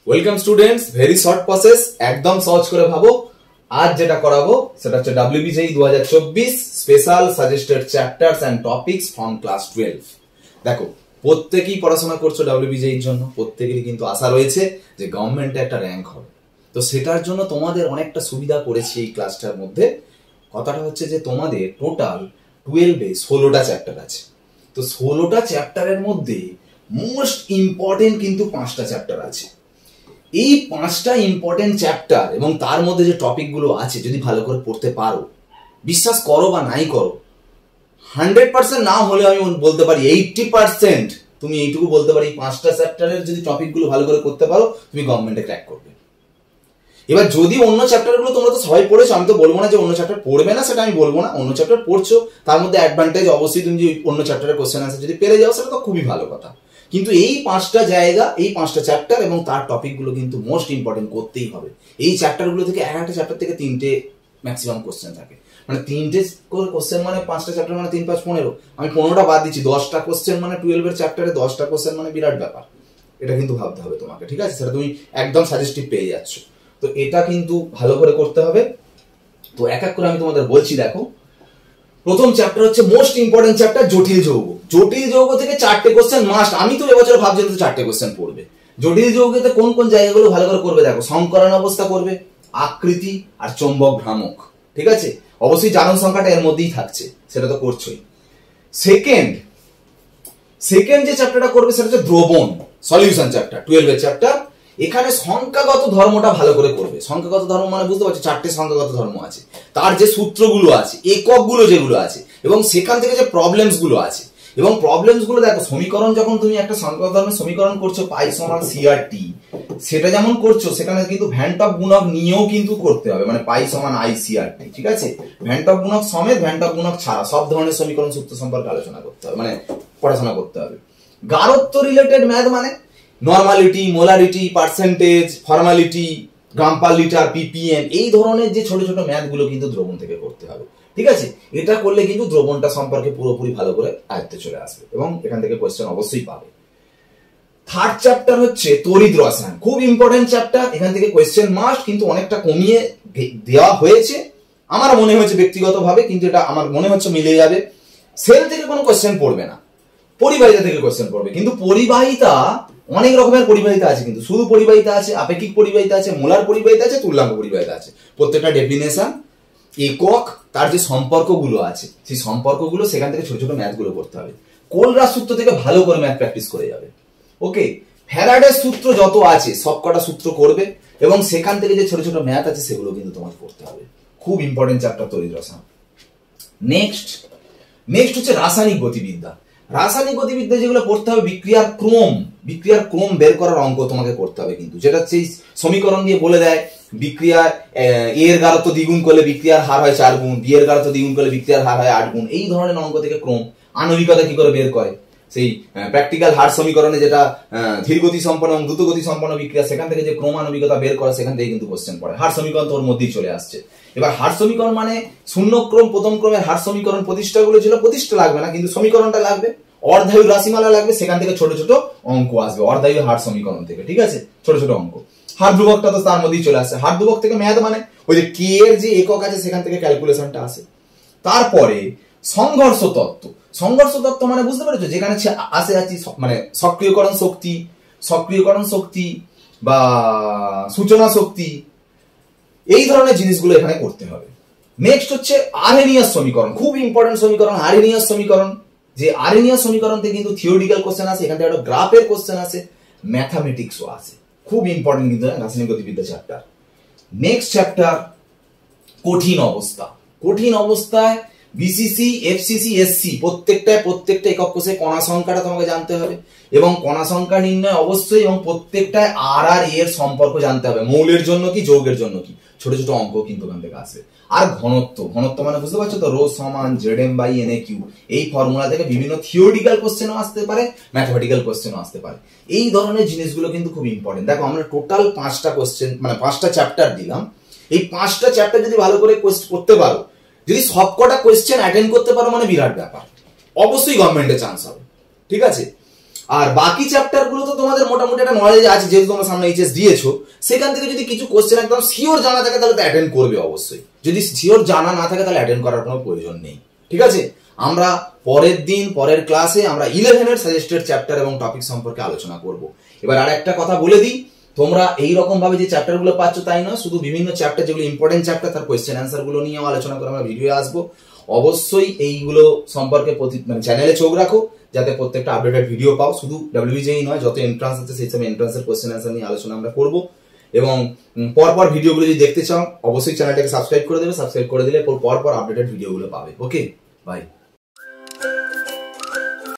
Welcome students, very short process, একদম সহজ করে ভাবো। আজ যেটা করাবো সেটা হচ্ছে WBJEE 2024 special suggested chapters and topics from class 12। দেখো, প্রত্যেকেই পড়াশোনা করছো WBJEE এর জন্য, প্রত্যেকেরই কিন্তু আশা রয়েছে যে গভর্নমেন্টে একটা র্যাঙ্ক হবে। তো সেটার জন্য তোমাদের অনেকটা সুবিধা করেছি এই ক্লাসটার মধ্যে। কথাটা হচ্ছে যে তোমাদের টোটাল 12-এ 16টা চ্যাপ্টার আছে। তো 16টা চ্যাপ্টারের মধ্যে মোস্ট ইম্পর্টেন্ট কিন্তু 5টা চ্যাপ্টার আছে। এই 5টা ইম্পর্টেন্ট চ্যাপ্টার এবং তার মধ্যে যে টপিকগুলো আছে যদি ভালো করে পড়তে পারো, বিশ্বাস করো বা নাই করো, 100% না হলে আমি বলতে পারি 80% তুমি এইটুকু বলতে পারি, 5টা চ্যাপ্টারের যদি টপিকগুলো ভালো করে করতে পারো তুমি গভর্নমেন্টে ক্র্যাক করবে। এবার যদি অন্য চ্যাপ্টারগুলো তোমরা তো সবাই পড়েছো, আমি তো বলবো না যে অন্য চ্যাপ্টার পড়বে না, সেটা আমি বলবো না। অন্য চ্যাপ্টার পড়ছো, তার মধ্যে অ্যাডভান্টেজ অবশ্যই তুমি যদি অন্য চ্যাপ্টারের কোশ্চেন আনসার যদি পেরে যাও সেটা তো খুবই ভালো কথা। কিন্তু এই 5টা জায়গা, এই 5টা চ্যাপ্টার এবং তার টপিকগুলো কিন্তু মোস্ট ইম্পর্টেন্ট করতেই হবে। এই চ্যাপ্টারগুলো থেকে একটা চ্যাপ্টার থেকে 3টে ম্যাক্সিমাম কোশ্চেন থাকে, মানে 3টে করে কোশ্চেন মানে 5টা চ্যাপ্টার মানে 3 5 15, আমি 15টা বাদ দিচ্ছি, 10টা কোশ্চেন মানে 12 এর চ্যাপ্টারে 10টা কোশ্চেন মানে বিরাট ব্যাপার। এটা কিন্তু ভাবতে হবে তোমাকে, ঠিক আছে? সেটা তুমি একদম সাজেস্টিভ পেয়ে যাচ্ছ, তো এটা কিন্তু ভালো করে করতে হবে। তো এক এক করে আমি তোমাদের বলছি। দেখো, প্রথম চ্যাপ্টার হচ্ছে মোস্ট ইম্পর্টেন্ট চ্যাপ্টার, জটিল যৌগ। জটিল যৌগ থেকে 4টে কোশ্চেন মাস্ট। আমি তো এবছর ভাবছি 4টে কোশ্চেন পড়বে। জটিল যৌগেতে কোন কোন জায়গাগুলো ভালো করে করবে দেখো, সংকরণ অবস্থা করবে, আকৃতি আর চৌম্বক ভ্রামক, ঠিক আছে? অবশ্যই জারণ সংখ্যাটা এর মধ্যেই থাকছে, সেটা তো করছোই। সেকেন্ড যে চ্যাপ্টারটা করবে সেটা হচ্ছে দ্রবণ, সলিউশন চ্যাপ্টার, 12 এর চ্যাপ্টার। এখানে সংখ্যাগত ধর্মটা ভালো করে করবে। সংখ্যাগত ধর্ম মানে বুঝতে পারছো, 4টে সংখ্যাগত ধর্ম আছে, তার যে সূত্রগুলো আছে, এককগুলো যেগুলো আছে, এবং সেখান থেকে যে প্রবলেমস গুলো আছে, এবং প্রবলেমস গুলো দেখো, সমীকরণ যখন তুমি একটা সংখ্যাগত ধর্মের সমীকরণ করছো, পাই সমান CRT, সেটা যেমন করছো সেখানে কিন্তু ভ্যানটপ গুণক নিয়েও কিন্তু করতে হবে, মানে পাই সমান ICRT, ঠিক আছে? ভ্যানটপ গুণক সমেত, ভ্যানটপ গুণক ছাড়া সব ধরনের সমীকরণ সূত্র সম্পর্কে আলোচনা করতে হবে, মানে পড়াশোনা করতে হবে। গারত্ব রিলেটেড ম্যাথ মানে নরমালিটি, মোলারিটি, পার্সেন্টেজ, ফর্মালিটি, গ্রাম পার লিটার, PPM, এই ধরনের যে ছোট ছোট ম্যাথগুলো কিন্তু দ্রবণ থেকে করতে হবে, ঠিক আছে? এটা করলে কিন্তু দ্রবণটা সম্পর্কে পুরোপুরি ভালো করে আয়ত্তে চলে আসবে এবং এখান থেকে কোয়েশ্চেন অবশ্যই পাবে। থার্ড চ্যাপ্টার হচ্ছে তড়িৎ রসায়ন, খুব ইম্পর্টেন্ট চ্যাপ্টার। এখান থেকে কোয়েশ্চেন মাস্ট, কিন্তু অনেকটা কমিয়ে দেওয়া হয়েছে আমার মনে হয়েছে ব্যক্তিগতভাবে, কিন্তু এটা আমার মনে হচ্ছে মিলে যাবে। সেল থেকে কোনো কোয়েশ্চেন পড়বে না, পরিবাহিতা থেকে কোয়েশ্চেন পড়বে। কিন্তু পরিবাহিতা অনেক রকমের পরিবাহিতা আছে, কিন্তু শুধু পরিবাহিতা আছে, আপেক্ষিক পরিবাহিতা আছে, মোলার পরিবাহিতা আছে, তুল্যাঙ্ক পরিবাহিতা আছে। প্রত্যেকটা ডেফিনেশন, একক, তার যে সম্পর্কগুলো আছে সেই সম্পর্কগুলো, সেখান থেকে ছোট ছোট ম্যাথগুলো করতে হবে। কোলরাস সূত্র থেকে ভালো করে ম্যাথ প্র্যাকটিস করে যাবে। ওকে, ফ্যারাডের সূত্র যত আছে সবকটা সূত্র করবে, এবং সেখান থেকে যে ছোট ছোট ম্যাথ আছে সেগুলো কিন্তু তোমাকে করতে হবে। খুব ইম্পর্টেন্ট চ্যাপ্টার তড়িৎ রসায়ন। নেক্সট হচ্ছে রাসায়নিক গতিবিদ্যা। রাসায়নিক গতিবিদ্যা যেগুলো পড়তে হবে, বিক্রিয়ার ক্রম বের করার অঙ্ক তোমাকে করতে হবে, কিন্তু যেটা হচ্ছে সমীকরণ দিয়ে বলে দেয় বিক্রিয়ার এর গারত্ব দ্বিগুণ করলে বিক্রিয়ার হার হয় 4 গুণ, বি এর গারত্ব দ্বিগুণ করলে বিক্রিয়ার হার হয় 8 গুণ। এই ধরনের অঙ্ক থেকে ক্রম, আণবিকতা কি করে বের করে, সেই প্র্যাকটিক্যাল হার সমীকরণে যেটা ধীরগতি সম্পন্ন এবং দ্রুতগতি সম্পন্ন বিক্রিয়া, সেখান থেকে যে ক্রম আণবিকতা বের করে, সেখান থেকে কিন্তু কোশ্চেন পড়ে। হার সমীকরণ তোর মধ্যেই চলে আসছে। এবার হার সমীকরণ মানে শূন্য ক্রম, প্রথম ক্রমের হার সমীকরণ প্রতিষ্ঠাগুলো ছিল, প্রতিষ্ঠা লাগবে না কিন্তু সমীকরণটা লাগবে, অর্ধায়ু রাশিমালা লাগবে, সেখান থেকে ছোট ছোট অঙ্ক আসবে অর্ধায়ু হার সমীকরণ থেকে, ঠিক আছে? ছোট ছোট অঙ্ক। হার ধ্রুবকটা তো তার মধ্যেই চলে আসে। হার ধ্রুবক থেকে ম্যাথ মানে ওই যে কে এর যে একক আছে সেখান থেকে ক্যালকুলেশনটা আসে। তারপরে সংঘর্ষ তত্ত্ব মানে বুঝতে পেরেছো, যেখানে আসে মানে সক্রিয়করণ শক্তি বা সূচনা শক্তি, এই ধরনের জিনিসগুলো এখানে করতে হবে। নেক্সট হচ্ছে আরহেনিয়াস সমীকরণ, খুব ইম্পর্টেন্ট সমীকরণ আরহেনিয়াস সমীকরণ। যে আরহেনিয়াস সমীকরণ থেকে কিন্তু থিওরিটিক্যাল কোশ্চেন আসে, এখান থেকে একটা গ্রাফের কোশ্চেন আসে, ম্যাথামেটিক্সও আসে। খুব ইম্পর্টেন্ট কিন্তু রাসায়নিক গতিবিদ্যা চ্যাপ্টার। নেক্সট চ্যাপ্টার কঠিন অবস্থায় BCC, FCC, SC প্রত্যেকটা একক কোষে কণা সংখ্যাটা তোমাকে জানতে হবে, এবং কণা সংখ্যা নির্ণয় অবশ্যই, এবং প্রত্যেকটায় আর এর সম্পর্ক জানতে হবে, মৌলের জন্য কি, যৌগের জন্য কি। ছোট ছোট অঙ্ক কিন্তু এখান থেকে আসবে। আর ঘনত্ব মানে বুঝতে পারছো তো, রো সমান ZM/NA3, এই ফর্মুলা থেকে বিভিন্ন থিওরিটিক্যাল কোশ্চেনও আসতে পারে, ম্যাথমেটিক্যাল কোশ্চেনও আসতে পারে। এই ধরনের জিনিসগুলো কিন্তু খুব ইম্পর্টেন্ট। দেখো, আমরা টোটাল 5টা কোশ্চেন মানে 5টা চ্যাপ্টার দিলাম। এই 5টা চ্যাপ্টার যদি ভালো করে করতে পারো, যদি সবকটা কোশ্চেন অ্যাটেন্ড করতে পারো, মানে বিরাট ব্যাপার, অবশ্যই গভর্নমেন্টে চান্স হবে, ঠিক আছে? আর বাকি চ্যাপ্টার গুলো তো তোমাদের মোটামুটি একটা নলেজ আছে, যেহেতু তোমরা সামনে এইচএস দিয়েছো, সেখান থেকে যদি কিছু কোশ্চেন একদম শিওর জানা থাকে তাহলে তো অ্যাটেন্ড করবে অবশ্যই। যদি শিওর জানা না থাকে তাহলে অ্যাটেন্ড করার কোনো প্রয়োজন নেই। ঠিক আছে, আমরা পরের দিন পরের ক্লাসে আমরা 11 এর সাজেস্টেড চ্যাপ্টার এবং টপিক সম্পর্কে আলোচনা করব। এবার আর একটা কথা বলে দিই, তোমরা এই রকম ভাবে যে চ্যাপ্টার গুলো পাচ্ছ তাই না, শুধু বিভিন্ন চ্যাপ্টার যেগুলো ইম্পর্টেন্ট চ্যাপ্টার তার কোয়েশ্চেন অ্যান্সার গুলো নিয়েও আলোচনা করে আমরা ভিডিও আসবো। অবশ্যই এইগুলো সম্পর্কে মানে চ্যানেলে চোখ রাখো, যাতে প্রত্যেকটা আপডেটেড ভিডিও পাও। শুধু ডাব্লিউবিজেই নয়, যত এন্ট্রান্স আছে সেই সব এন্ট্রান্সের কোয়েশ্চেন অ্যান্সার নিয়ে আলোচনা আমরা করবো। এবং পরপর ভিডিওগুলো যদি দেখতে চাও অবশ্যই চ্যানেলটাকে সাবস্ক্রাইব করে দেবে। সাবস্ক্রাইব করে দিলে পরপর আপডেটেড ভিডিওগুলো পাবে। ওকে, বাই।